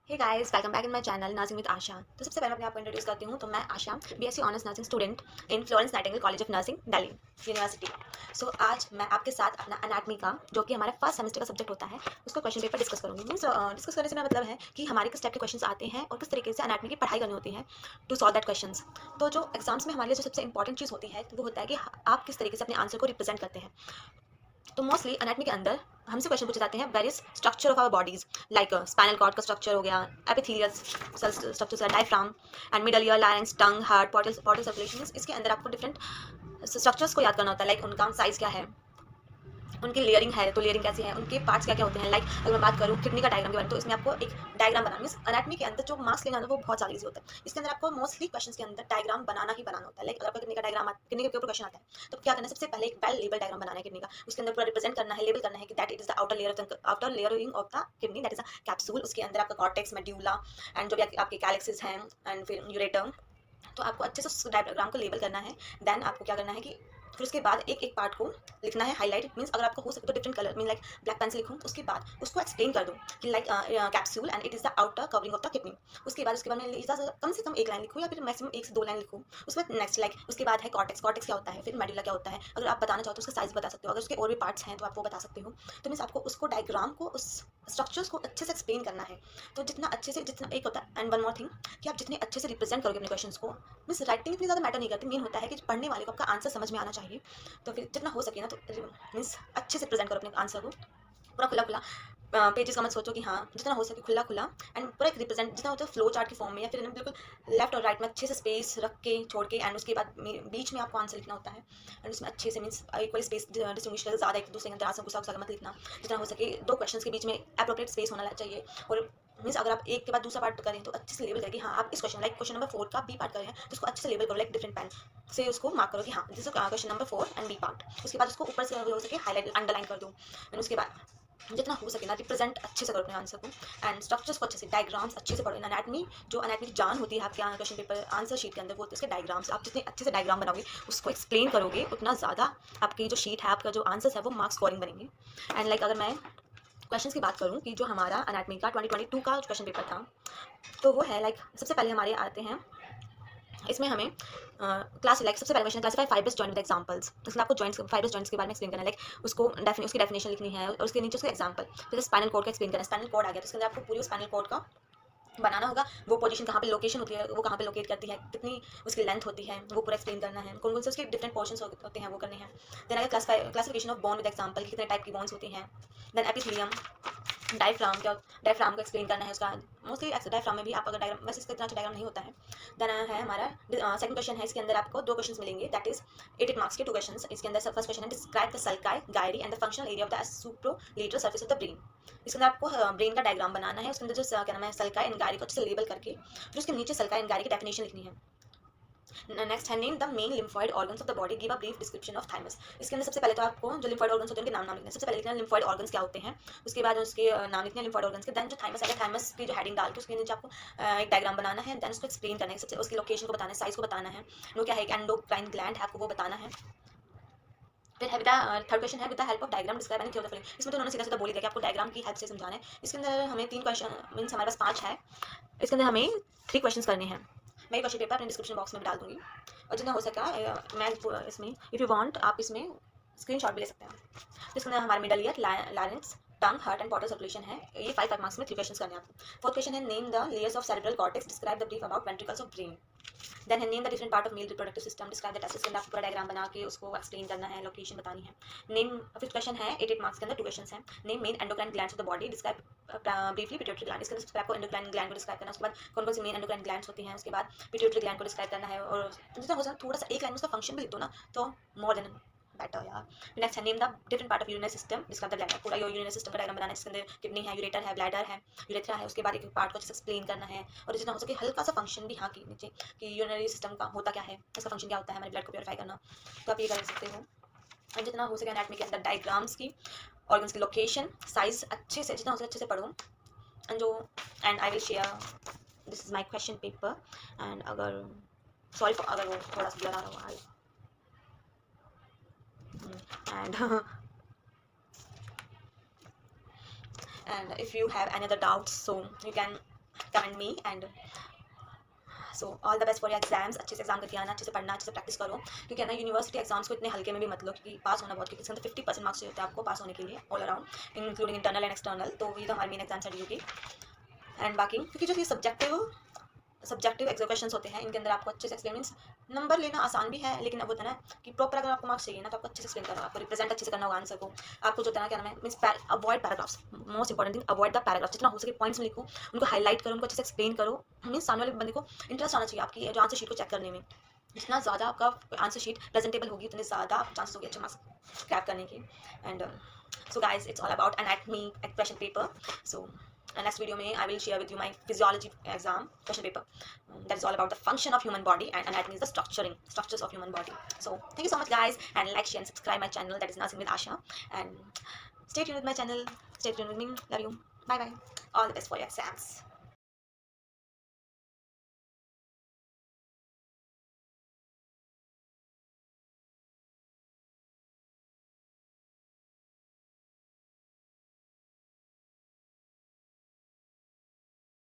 Hey guys, welcome back in my channel nursing with Asha. तो सबसे पहले मैं अपने आप को इंट्रोड्यूस करती हूँ। तो मैं Asha, BSc honours nursing student in Florence Nightingale College of Nursing, Delhi University. So आज मैं आपके साथ अपना एनाटमी का, जो कि हमारा फर्स्ट सेमेस्टर का सब्जेक्ट होता है, उसका क्वेश्चन पेपर डिस्कस करूँगी। मीन्स डिस्कस करने से मेरा मतलब है कि हमारे किस टाइप के क्वेश्चन आते हैं और किस तरीके से एनाटमी की पढ़ाई करनी होती है टू सॉल्व दैट क्वेश्चन। तो जो एग्जाम्स में हमारे लिए जो सबसे इंपॉर्टेंट चीज़ होती है वो होता है कि आप किस तरीके से अपने आंसर को रिप्रेजेंट करते हैं। तो मोस्टली एनाटमी के अंदर हमसे क्वेश्चन पूछे जाते हैं various structure of our bodies, like spinal cord का स्ट्रक्चर हो गया, epithelial structure, diaphragm and middle ear, larynx, tongue, heart, portal circulation. इसके अंदर आपको डिफरेंट स्ट्रक्चर्स को याद करना होता है, लाइक उनका साइज क्या है, उनकी लेयरिंग है तो लेयरिंग कैसी है, उनके पार्ट्स क्या क्या होते हैं। लाइक अगर मैं बात करूँ किडनी का डायग्राम के बारे में, तो इसमें आपको एक डायग्राम बनाना, मीन्स एनाटमी के अंदर जो मार्क्स लेना वो बहुत ज़्यादा ईजी होता है। इसके अंदर आपको मोस्टली क्वेश्चन के अंदर डायग्राम बनाना ही बनाना होता है। लाइक अगर आपका किडनी का डायग्राम, किडनी के ऊपर क्वेश्चन आता है तो क्या करना है, सबसे पहले एक वेल लेबल डायग्राम बनाना है किडनी का। उसके अंदर पूरा रिप्रेजेंट करना है, लेबल करना है कि that it is the outer layering of the kidney, that is a capsule. उसके अंदर आपका कॉर्टेक्स, मेड्यूला एंड जो भी आपके कैलेक्सिस हैं एंड फिर यूरेटम। तो आपको अच्छे से उस डायग्राम को लेबल करना है। देन आपको क्या करना है कि फिर उसके बाद एक एक पार्ट को लिखना है हाईलाइट, मीन्स अगर आपको हो सके तो different colour, mean like black pen से लिखूँ, तो उसके बाद उसको एक्सप्लेन कर दूँ कि like capsule and it is the outer covering of the kidney. उसके बाद मैं कम से कम एक लाइन लिखूँ या फिर मैक्सिमम एक से दो लाइन लिखूँ। उसके बाद नेक्स्ट लाइक उसके बाद है कॉर्टेक्स, कॉर्टेक्स क्या होता है, फिर मेडुला क्या होता है। अगर आप बताना चाहो तो उसका साइज बता सकते हो, अगर उसके और भी पार्ट्स हैं तो आप वो बता सकते हो। तो मीन्स आपको उसको डायग्राम को, उस स्ट्रक्चर्स को अच्छे से एक्सप्लेन करना है। तो जितना अच्छे से, जितना एक होता है, एंड वन मोर थिंग, कि आप जितने अच्छे से रिप्रेजेंट करोगे अपने क्वेश्चंस को, मीन्स राइटिंग इतनी ज़्यादा मैटर नहीं करती, मेन होता है कि पढ़ने वाले को आपका आंसर समझ में आना चाहिए। तो फिर जितना हो सके ना, तो मीन्स अच्छे से प्रेजेंट करो अपने आंसर को, पूरा खुला खुला। पेजेस का मत सोचो कि हाँ, जितना हो सके खुला खुला एंड पूरा एक रिप्रेजेंट, जितना होता है फ्लो चार्ट की फॉर्म में, या फिर बिल्कुल लेफ्ट और राइट में अच्छे से स्पेस रख के छोड़ के, एंड उसके बाद बीच में आपको आंसर लिखना होता है। एंड उसमें अच्छे से, मीन्स इक्वल स्पेस डिस्टिंग्विश कर, ज़्यादा एक दूसरे के अंदर आंसर घुसा घुसा मत लिखना। जितना हो सके दो क्वेश्चन के बीच में अप्रोप्रिएट स्पेस होना चाहिए। और मीन्स अगर आप एक के बाद दूसरा पार्ट करें तो अच्छे से लेबल करें कि हाँ, आप इस क्वेश्चन, लाइक क्वेश्चन नंबर 4 का बी पार्ट करें तो उसको अच्छे से लेबल करो, लाइक डिफरेंट पेन से उसको मार्क करो कि हाँ, this is question number 4 and B part. उसके बाद उसको ऊपर से हो सके हाईलाइट, अंडरलाइन कर दो। एंड उसके बाद जितना हो सके ना रिप्रेजेंट अच्छे से करो अपने आंसर को, एंड स्ट्रक्चर्स को अच्छे से, डायग्राम्स अच्छे से पढ़ो। इन एनाटमी, जो एनाटमी की जान होती है आपके क्वेश्चन पेपर आंसर शीट के अंदर, वो उसके डायग्राम्स। आप जितने अच्छे से डायग्राम बनाओगे, उसको एक्सप्लेन करोगे, उतना ज़्यादा आपकी जो शीट है, आपका जो आंसर है, वो मार्क्स स्कोरिंग बनेंगे। एंड लाइक अगर मैं क्वेश्चन की बात करूँ कि जो हमारा एनाटमी का 2022 का क्वेश्चन पेपर था, तो वो है लाइक सबसे पहले हमारे आते हैं, इसमें हमें क्लास, लाइक सबसे पहले question classify fibrous joint with examples. इसमें आपको जॉइंट्स, फाइब्रस जॉइंट्स के बारे में एक्सप्लेन करना है, लाइक उसको उसकी डेफिनेशन लिखनी है और उसके नीचे उसका एग्जांपल। जैसे स्पाइनल कॉर्ड का एक्सप्लेन करना है, स्पाइनल कॉर्ड आ गया तो उसके अंदर आपको पूरी स्पाइनल कॉर्ड का बनाना होगा, वो पोजीशन कहाँ पे लोकेशन होती है, वो कहाँ पे लोकेट करती है, कितनी उसकी लेंथ होती है, वो पूरा एक्सप्लेन करना है, कौन कौन से उसके डिफरेंट पोर्शंस होते हैं वो करने हैं। देन आगे classification of bone with example, कितने टाइप की बोन्स होती हैं। देन एपिथेलियम, डायफ्राम क्या, डायफ्राम को एक्सप्लेन करना है उसका। मोस्टली डायफ्राम में भी आप अगर डायग्राम, वैसे इसका इतना अच्छा डायग्राम नहीं होता है। देन है हमारा सेकंड क्वेश्चन है, इसके अंदर आपको दो क्वेश्चंस मिलेंगे, दैट इज 8 मार्क्स के टू क्वेश्चंस। इसके अंदर फर्स्ट क्वेश्चन है describe the sulci gyri and the functional area of the superolateral surface of the brain. इसके अंदर आपको ब्रेन का डायग्राम बनाना है, उसके अंदर जो क्या नाम है, सल्काई एंड गायरी को अच्छे से लेबल करके फिर उसके नीचे सल्काई एंड गायरी की डेफिनेशन लिखनी है। नेक्स्ट है name the main lymphoid organs of the body, give a brief description of thymus. इसके अंदर सबसे पहले तो आपको जो लिम्फॉइड ऑर्गन्स होते हैं उनके नाम लिखना है। सबसे पहले लिखना है लिम्फॉइड ऑर्गन्स क्या होते हैं, उसके बाद उसके नाम लिखने हैं लिम्फॉइड ऑर्गन्स के। देन जो थाइमस है, थाइमस की जो हेडिंग डाल के उसके नीचे आपको एक डायग्राम बनाना है। देन उसको एक्सप्लेन करना है, सबसे उसकी लोकेशन को बताना है, साइज को बताना है, वो क्या है, एक एंडोक्राइन ग्लैंड है, आपको वो बताना है। फिर है थर्ड क्वेश्चन है with the help of diagram describe any theory of following. इसमें तो उन्होंने सीधा सीधा बोल दिया कि आपको डायग्राम की हेल्प से समझाना है। इसके अंदर हमें तीन क्वेश्चन, मीन्स हमारे पास पाँच है, इसके अंदर हमें 3 क्वेश्चंस करने हैं। मैं क्वेश्चन पेपर अपने डिस्क्रिप्शन बॉक्स में डाल दूंगी, और जितना हो सका मैं इसमें, इफ़ यू वांट आप इसमें स्क्रीनशॉट भी ले सकते हैं। जिसके अंदर हमारे middle ear, Lawrence, tongue, heart and portal circulation है। ये 5 मार्क्स में 3 क्वेश्चंस करने हैं आपको। फोर्थ क्वेश्चन है name the layers of cerebral cortex, describe the brief about ventricles of brain. Then है name the different part of male reproductive system, describe the testis. आपको पूरा डायग्राम बना के उसको एक्सप्लेन करना है, लोकेशन बतानी है। नेम, फिफ्थ क्वेश्चन है 8 मार्क्स के अंदर 2 क्वेश्चंस हैं। Name main endocrine glands of the body, describe briefly pituitary gland. इसके अंदर आपको एंडोक्राइन ग्लैंड को डिस्क्राइब करना है, उसके बाद कौन कौन सी मेन एंडोक्राइन ग्लैंड्स होती हैं, उसके बाद पिट्यूटरी ग्लैंड को डिस्क्राइब करना है। और जितना हो सके थोड़ा सा एक लाइन में उसका फंक्शन भी लिख दो ना, तो मोर देन बेटर यार। नेक्स्ट है name the different part of urinary system, describe the bladder. पूरा यूरिनरी सिस्टम का डायग्राम बनाना है, जिसके अंदर किडनी है, यूरेटर है, ब्लैडर है, यूरेथ्रा है। उसके बाद एक पार्ट को अच्छे से एक्सप्लेन करना है, और जितना हो सके हल्का सा फंक्शन भी हाँ की नीचे, कि यूरिनरी सिस्टम का होता क्या है, इसका फंक्शन क्या होता है, हमारे ब्लड को प्योरीफाई करना। तो आप ये कर सकते हो। और जितना हो सके एनाटमी के अंदर डायग्राम्स की, ऑर्गन्स की लोकेशन, साइज अच्छे से, जितना हो सके अच्छे से पढ़ो। And I will share, this is my question paper. And अगर सॉरी फॉर अगर वो थोड़ा सा ब्लर आ रहा हो, and and if you have any other doubts, so you can comment me and so all the best for your exams. अच्छे से exam करके आना, अच्छे से पढ़ना, अच्छे से प्रैक्टिस करो, क्योंकि ना यूनिवर्सिटी एग्जाम्स को इतने हल्के में भी मत लो, क्योंकि पास होना बहुत, क्योंकि इसके अंदर 50% मार्क्स चाहिए होते हैं आपको पास होने के लिए all around, including internal and external. तो ये तो हमारे मेन एग्जाम्स है ड्यूटी एंड बाकी, क्योंकि जो ये सब्जेक्टिव एग्जीक्यूशंस होते हैं, इनके अंदर आपको अच्छे से एक्सप्लेन, मीन्स नंबर लेना आसान भी है, लेकिन अब होता है ना कि प्रॉपर अगर आपको मार्क्स चाहिए ना, तो आपको अच्छे से एक्सप्लेन करना, आपको रिप्रेजेंट अच्छे से करना होगा आंसर को। आपको जो होता है ना, क्या नाम है, means avoid paragraphs, most important thing, avoid the paragraphs. जितना हो सके पॉइंट्स में लिखो, उनको हाईलाइट करो, उनको अच्छे से एक्सप्लेन करो। मीन्स सामने वाले बंदे को इंटरेस्ट आना चाहिए आपकी जो आंसर शीट को चेक करने में। जितना ज़्यादा आपका आंसर शीट प्रेजेंटेबल होगी, उतने ज़्यादा चांसेस होगी अच्छे मार्क्स क्रैप करने की। And so guys, it's all about anatomy question paper. So next video में I will share with you my physiology exam question paper. That is all about the function of human body, and anatomy is the structures of human body. So thank you so much guys, and like, share and subscribe my channel, that is Nursing with Asha, and stay tuned with my channel, stay tuned with me. Love you, bye bye, all the best for your exams.